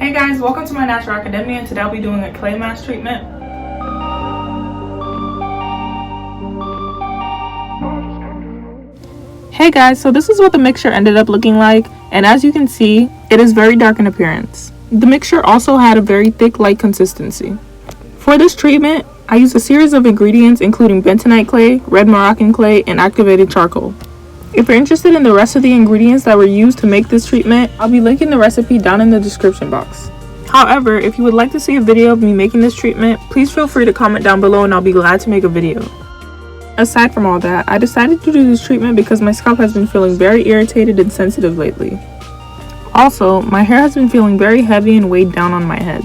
Hey guys, welcome to my Natural Academia, and today I'll be doing a clay mask treatment. Hey guys, so this is what the mixture ended up looking like, and as you can see, it is very dark in appearance. The mixture also had a very thick, light consistency. For this treatment, I used a series of ingredients including bentonite clay, red Moroccan clay, and activated charcoal. If you're interested in the rest of the ingredients that were used to make this treatment, I'll be linking the recipe down in the description box. However, if you would like to see a video of me making this treatment, please feel free to comment down below and I'll be glad to make a video. Aside from all that, I decided to do this treatment because my scalp has been feeling very irritated and sensitive lately. Also, my hair has been feeling very heavy and weighed down on my head.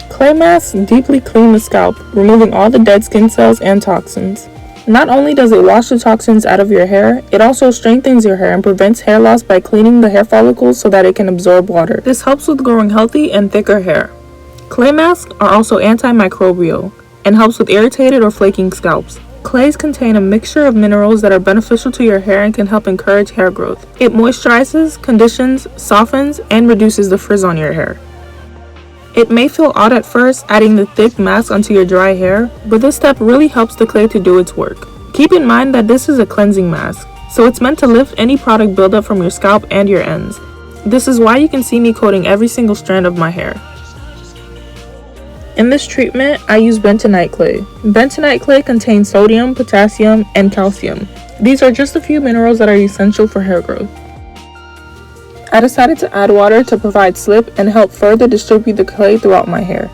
Clay masks deeply clean the scalp, removing all the dead skin cells and toxins. Not only does it wash the toxins out of your hair, it also strengthens your hair and prevents hair loss by cleaning the hair follicles so that it can absorb water. This helps with growing healthy and thicker hair. Clay masks are also antimicrobial and helps with irritated or flaking scalps. Clays contain a mixture of minerals that are beneficial to your hair and can help encourage hair growth. It moisturizes, conditions, softens, and reduces the frizz on your hair. It may feel odd at first adding the thick mask onto your dry hair, but this step really helps the clay to do its work. Keep in mind that this is a cleansing mask, so it's meant to lift any product buildup from your scalp and your ends. This is why you can see me coating every single strand of my hair. In this treatment, I use bentonite clay. Bentonite clay contains sodium, potassium, and calcium. These are just a few minerals that are essential for hair growth. I decided to add water to provide slip and help further distribute the clay throughout my hair.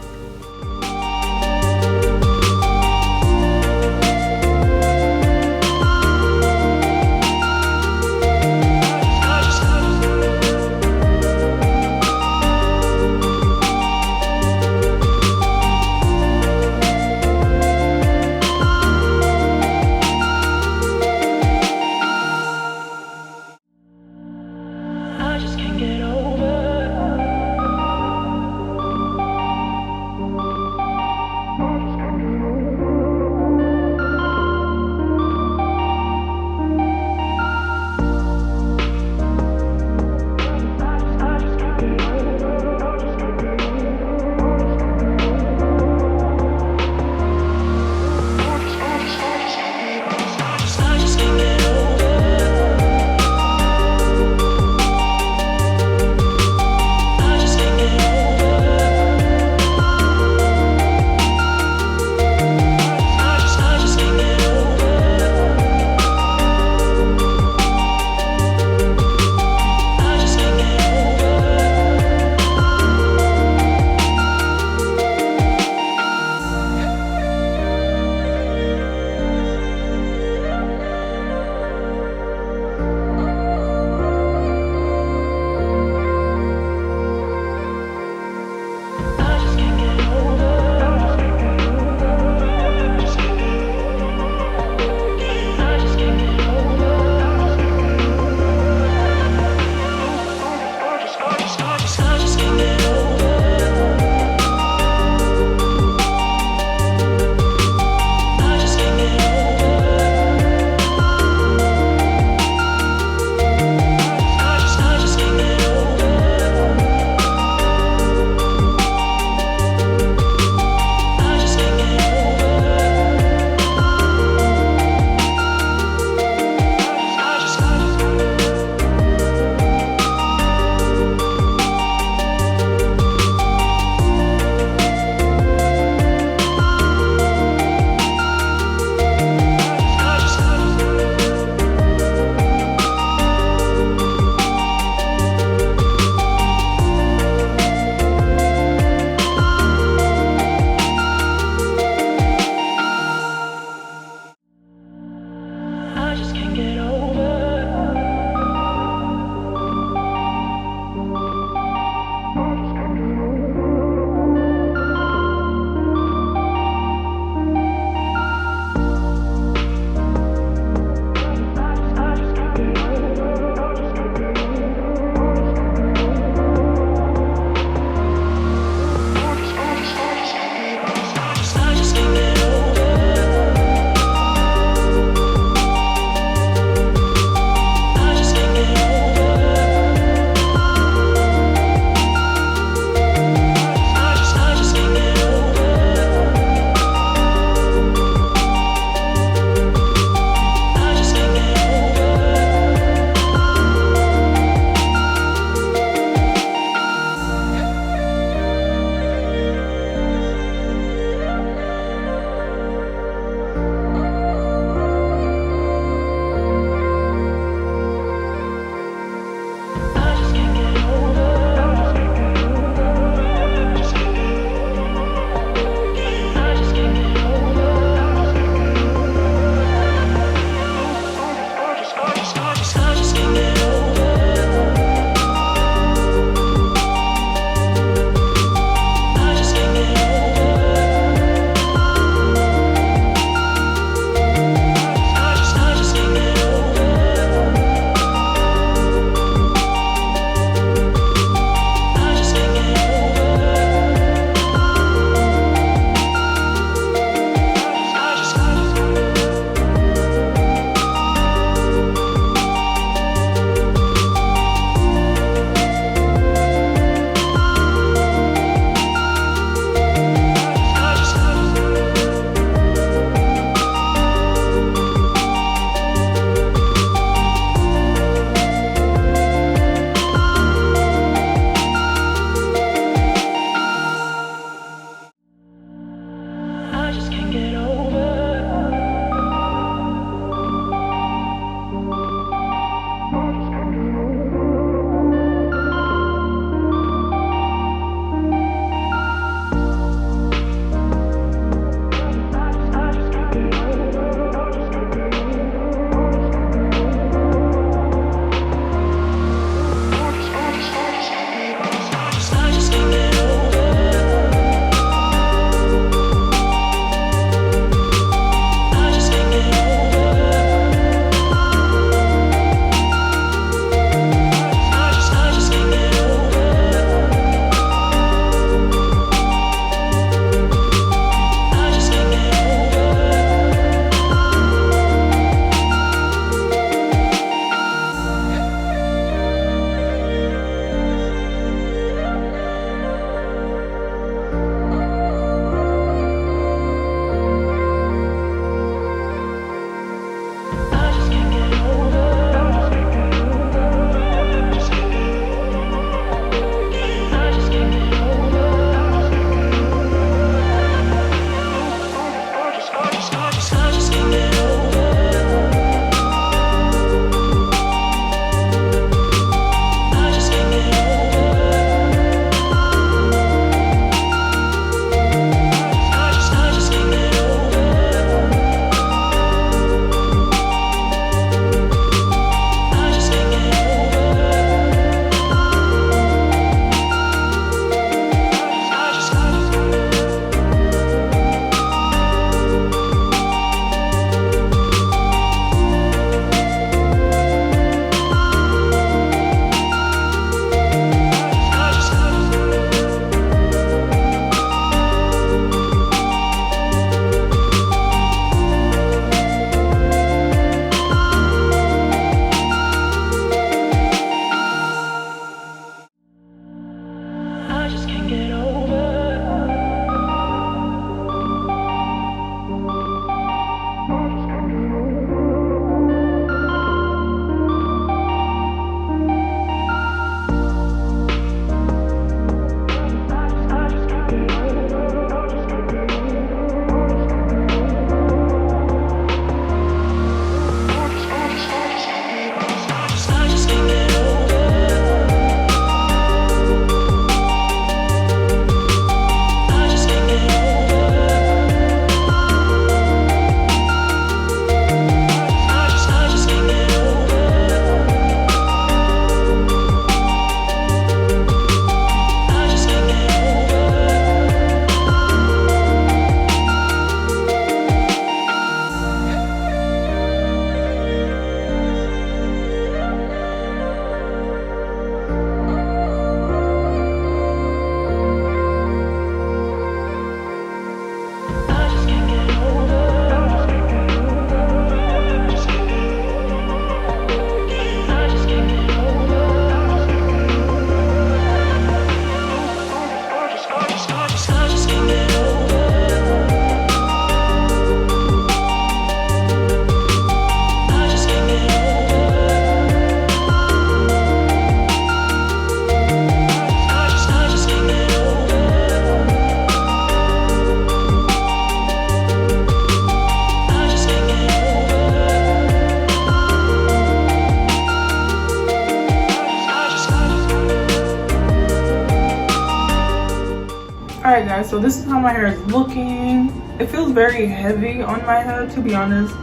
Alright guys, so this is how my hair is looking. It feels very heavy on my head, to be honest,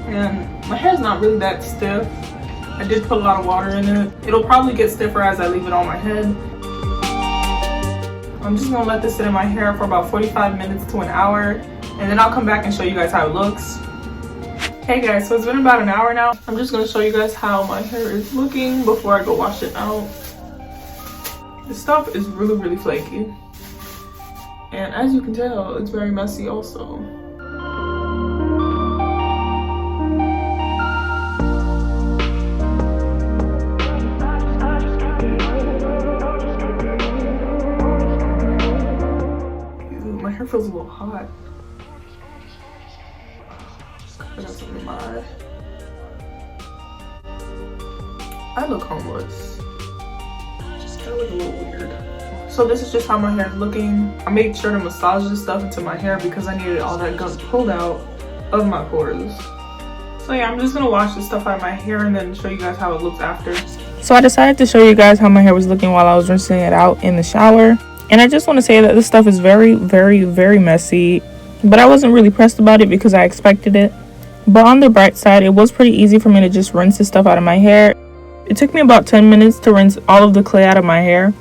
and my hair is not really that stiff. I did put a lot of water in it. It'll probably get stiffer as I leave it on my head. I'm just gonna let this sit in my hair for about 45 minutes to an hour, and then I'll come back and show you guys how it looks. Hey guys, so it's been about an hour now. I'm just gonna show you guys how my hair is looking before I go wash it out. This stuff is really flaky. And as you can tell, it's very messy also. Ew, my hair feels a little hot. I got something in my eye. I look homeless. I look a little weird. So this is just how my hair is looking. I made sure to massage this stuff into my hair because I needed all that gunk pulled out of my pores. So yeah, I'm just gonna wash this stuff out of my hair and then show you guys how it looks after. So I decided to show you guys how my hair was looking while I was rinsing it out in the shower. And I just want to say that this stuff is very messy, but I wasn't really pressed about it because I expected it. But on the bright side, it was pretty easy for me to just rinse this stuff out of my hair. It took me about 10 minutes to rinse all of the clay out of my hair.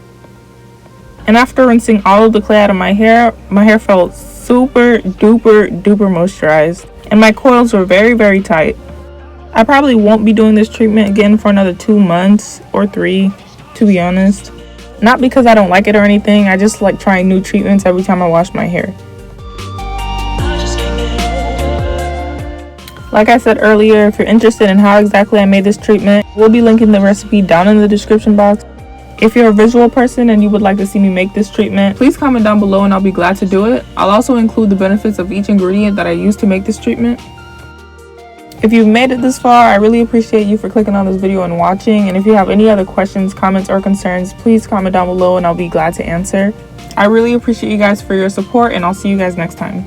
And after rinsing all of the clay out of my hair felt super duper moisturized. And my coils were very tight. I probably won't be doing this treatment again for another 2 months or 3, to be honest. Not because I don't like it or anything, I just like trying new treatments every time I wash my hair. Like I said earlier, if you're interested in how exactly I made this treatment, we'll be linking the recipe down in the description box. If you're a visual person and you would like to see me make this treatment, please comment down below and I'll be glad to do it. I'll also include the benefits of each ingredient that I use to make this treatment. If you've made it this far, I really appreciate you for clicking on this video and watching. And if you have any other questions, comments, or concerns, please comment down below and I'll be glad to answer. I really appreciate you guys for your support and I'll see you guys next time.